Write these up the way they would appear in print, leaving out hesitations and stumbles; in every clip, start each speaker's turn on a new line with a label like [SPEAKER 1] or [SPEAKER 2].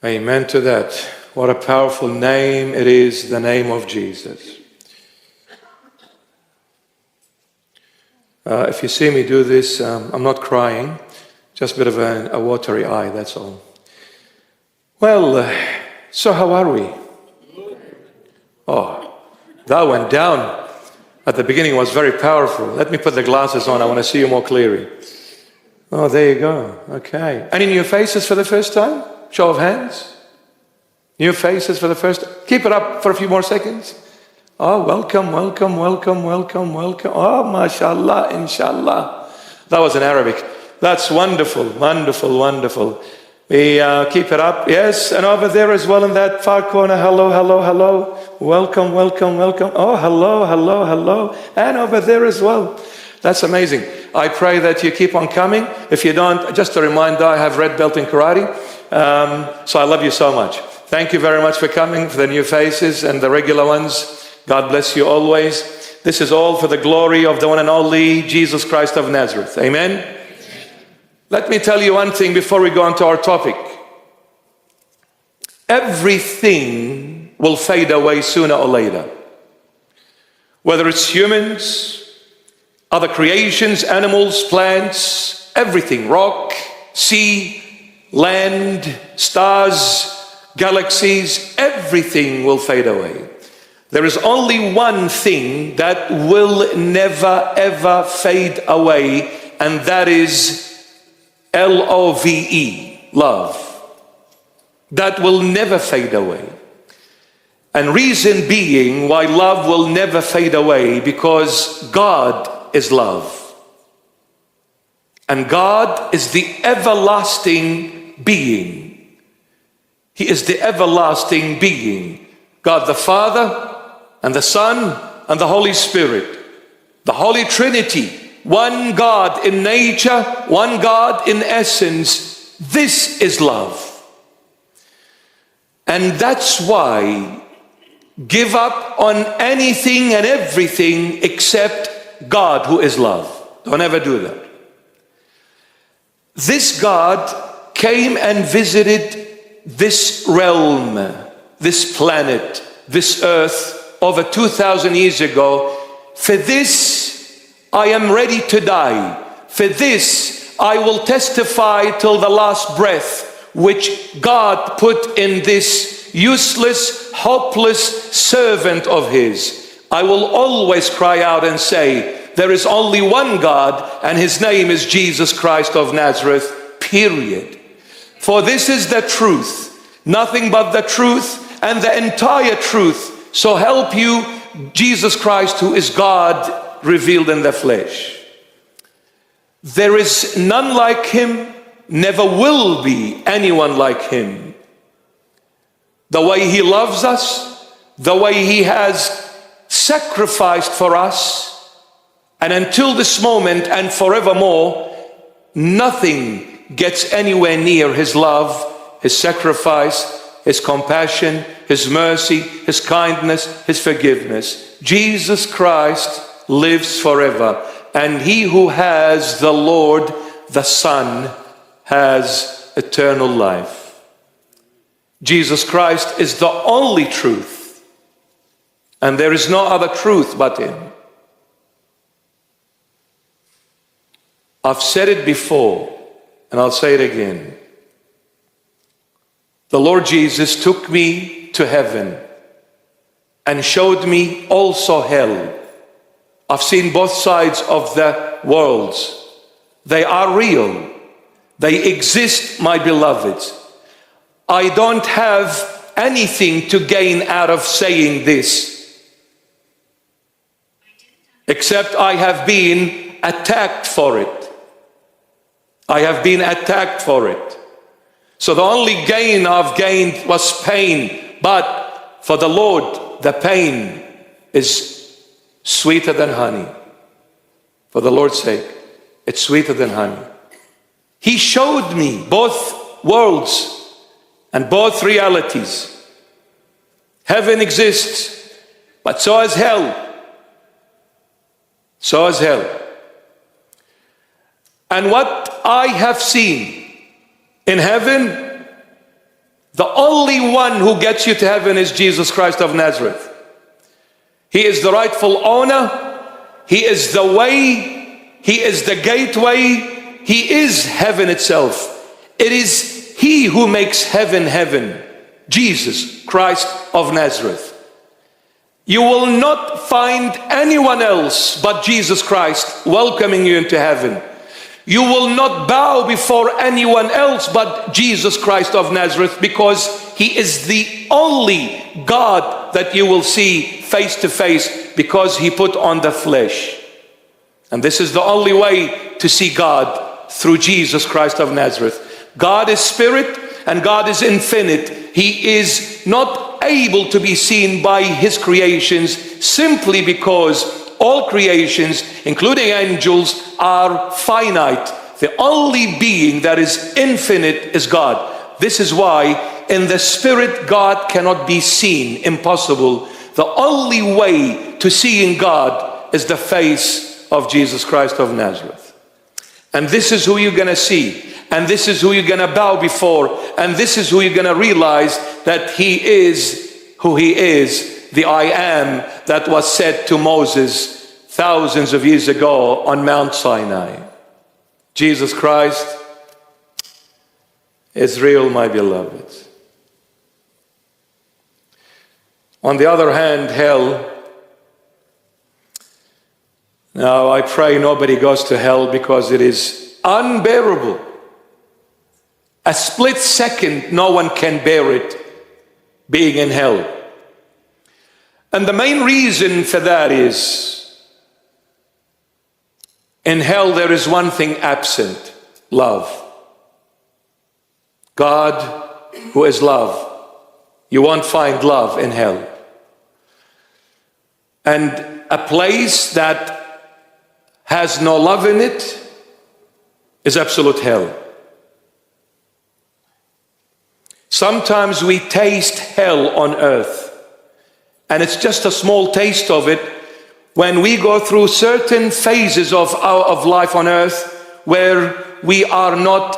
[SPEAKER 1] Amen to that. What a powerful name it is, the name of Jesus. If you see me do this, I'm not crying, just a bit of a watery eye, that's all. Well, so how are we? Oh, that went down. At the beginning was very powerful. Let me put the glasses on, I want to see you more clearly. Oh, there you go. Okay. Any new faces for the first time? Show of hands. New faces for the first time. Keep it up for a few more seconds. Oh, welcome, welcome, welcome, welcome, welcome. Oh, mashallah, inshallah. That was in Arabic. That's wonderful, wonderful, wonderful. We keep it up. Yes, and over there as well in that far corner. Hello, hello, hello. Welcome, welcome, welcome. Oh, hello, hello, hello. And over there as well. That's amazing. I pray that you keep on coming. If you don't, just a reminder, I have red belt in karate. So I love you so much. Thank you very much for coming, for the new faces and the regular ones. God bless you always. This is all for the glory of the one and only Jesus Christ of Nazareth. Amen. Let me tell you one thing before we go on to our topic. Everything will fade away sooner or later. Whether it's humans, other creations, animals, plants, everything, rock, sea, land, stars, galaxies, everything will fade away. There is only one thing that will never ever fade away, and that is L-O-V-E, love. That will never fade away. And reason being why love will never fade away, because God is love. And God is the everlasting being. He is the everlasting being. God the Father and the Son and the Holy Spirit. The Holy Trinity. One God in nature, one God in essence. This is love. And that's why give up on anything and everything except God, who is love. Don't ever do that. This God came and visited this realm, this planet, this earth over 2,000 years ago. For this I am ready to die. For this I will testify till the last breath, which God put in this useless, hopeless servant of his. I will always cry out and say, there is only one God, and his name is Jesus Christ of Nazareth, period. For this is the truth, nothing but the truth and the entire truth. So help you, Jesus Christ, who is God revealed in the flesh. There is none like him, never will be anyone like him. The way he loves us, the way he has sacrificed for us, and until this moment and forevermore, nothing gets anywhere near his love, his sacrifice, his compassion, his mercy, his kindness, his forgiveness. Jesus Christ lives forever, and he who has the Lord, the Son, has eternal life. Jesus Christ is the only truth, and there is no other truth but him. I've said it before, and I'll say it again. The Lord Jesus took me to heaven and showed me also hell. I've seen both sides of the worlds. They are real. They exist, my beloveds. I don't have anything to gain out of saying this, except I have been attacked for it. I have been attacked for it. So the only gain I've gained was pain. But for the Lord, the pain is sweeter than honey. For the Lord's sake, it's sweeter than honey. He showed me both worlds and both realities. Heaven exists, but so is hell. So is hell. And what I have seen in heaven The only one who gets you to heaven is Jesus Christ of Nazareth. He is the rightful owner. He is the way. He is the gateway. He is heaven itself. It is He who makes heaven heaven. Jesus Christ of Nazareth. You will not find anyone else but Jesus Christ welcoming you into heaven. You will not bow before anyone else but Jesus Christ of Nazareth, because He is the only God that you will see face to face, because He put on the flesh. And this is the only way to see God, through Jesus Christ of Nazareth. God is spirit and God is infinite. He is not able to be seen by His creations, simply because all creations, including angels, are finite. The only being that is infinite is God. This is why in the spirit God cannot be seen. Impossible. The only way to seeing God is the face of Jesus Christ of Nazareth. And this is who you're going to see. And this is who you're going to bow before. And this is who you're going to realize that He is who He is. The I am that was said to Moses thousands of years ago on Mount Sinai. Jesus Christ is real, my beloved. On the other hand, hell. Now, I pray nobody goes to hell, because it is unbearable. A split second, no one can bear it, being in hell. And the main reason for that is, in hell there is one thing absent: love. God, who is love. You won't find love in hell. And a place that has no love in it is absolute hell. Sometimes we taste hell on earth, and it's just a small taste of it when we go through certain phases of life on earth, where we are not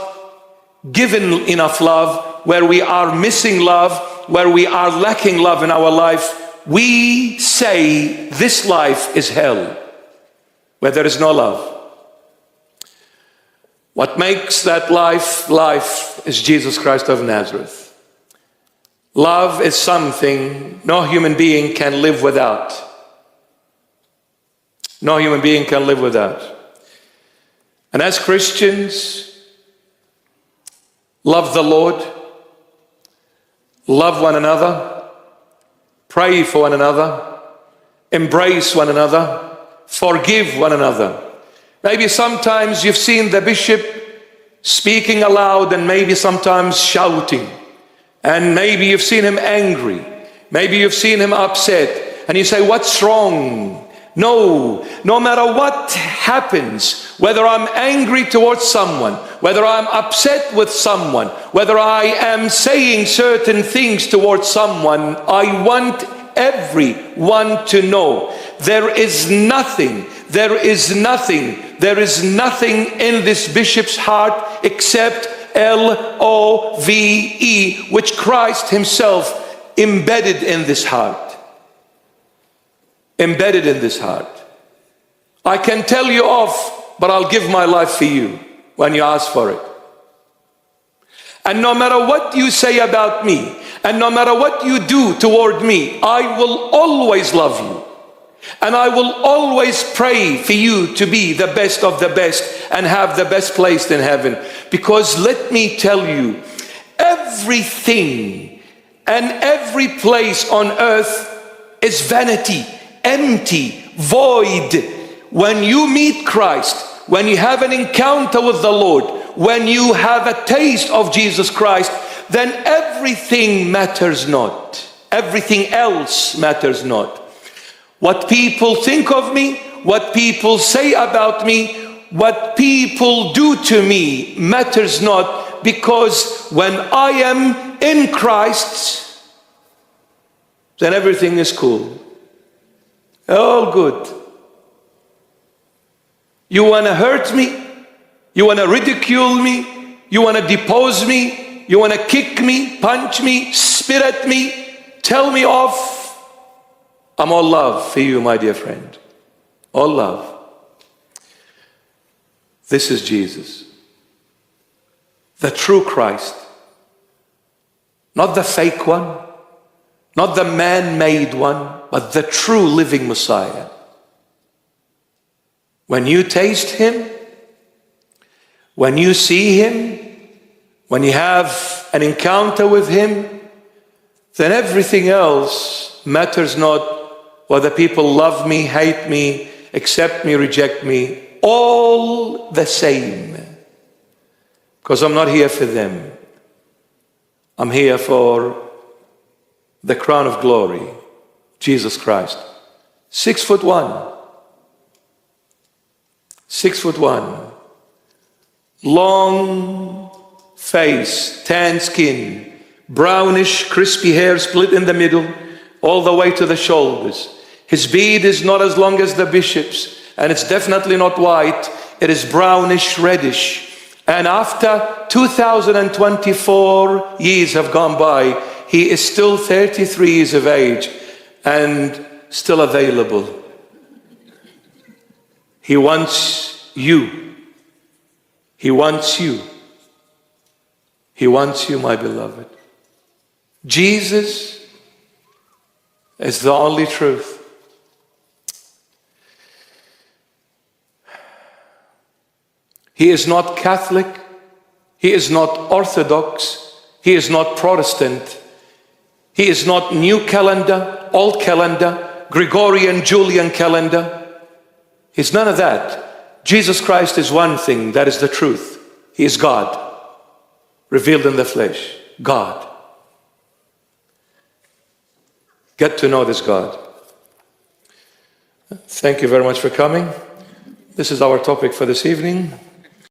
[SPEAKER 1] given enough love, where we are missing love, where we are lacking love in our life. We say this life is hell, where there is no love. What makes that life life is Jesus Christ of Nazareth. Love is something no human being can live without. No human being can live without. And as Christians, love the Lord, love one another, pray for one another, embrace one another, forgive one another. Maybe sometimes you've seen the bishop speaking aloud, and maybe sometimes shouting. And maybe you've seen him angry. Maybe you've seen him upset. And you say, what's wrong? No matter what happens, whether I'm angry towards someone, whether I'm upset with someone, whether I am saying certain things towards someone, I want everyone to know there is nothing in this bishop's heart except love, which Christ Himself embedded in this heart. Embedded in this heart. I can tell you off, but I'll give my life for you when you ask for it. And no matter what you say about me, and no matter what you do toward me, I will always love you. And I will always pray for you to be the best of the best and have the best place in heaven. Because let me tell you, everything and every place on earth is vanity, empty, void. When you meet Christ, when you have an encounter with the Lord, when you have a taste of Jesus Christ, then everything matters not. Everything else matters not. What people think of me, what people say about me, what people do to me matters not, because when I am in Christ, then everything is cool. All good. You want to hurt me? You want to ridicule me? You want to depose me? You want to kick me, punch me, spit at me, tell me off. I'm all love for you, my dear friend. All love. This is Jesus, the true Christ. Not the fake one, not the man-made one, but the true living Messiah. When you taste him, when you see him, when you have an encounter with him, then everything else matters not. Whether people love me, hate me, accept me, reject me, all the same. Because I'm not here for them. I'm here for the crown of glory, Jesus Christ. 6'1". 6'1". Long face, tan skin, brownish, crispy hair split in the middle, all the way to the shoulders. His beard is not as long as the bishop's, and it's definitely not white. It is brownish, reddish. And after 2024 years have gone by, he is still 33 years of age and still available. He wants you. He wants you. He wants you, my beloved. Jesus is the only truth. He is not Catholic. He is not Orthodox. He is not Protestant. He is not new calendar, old calendar, Gregorian, Julian calendar. He's none of that. Jesus Christ is one thing, that is the truth. He is God, revealed in the flesh. God. Get to know this God. Thank you very much for coming. This is our topic for this evening.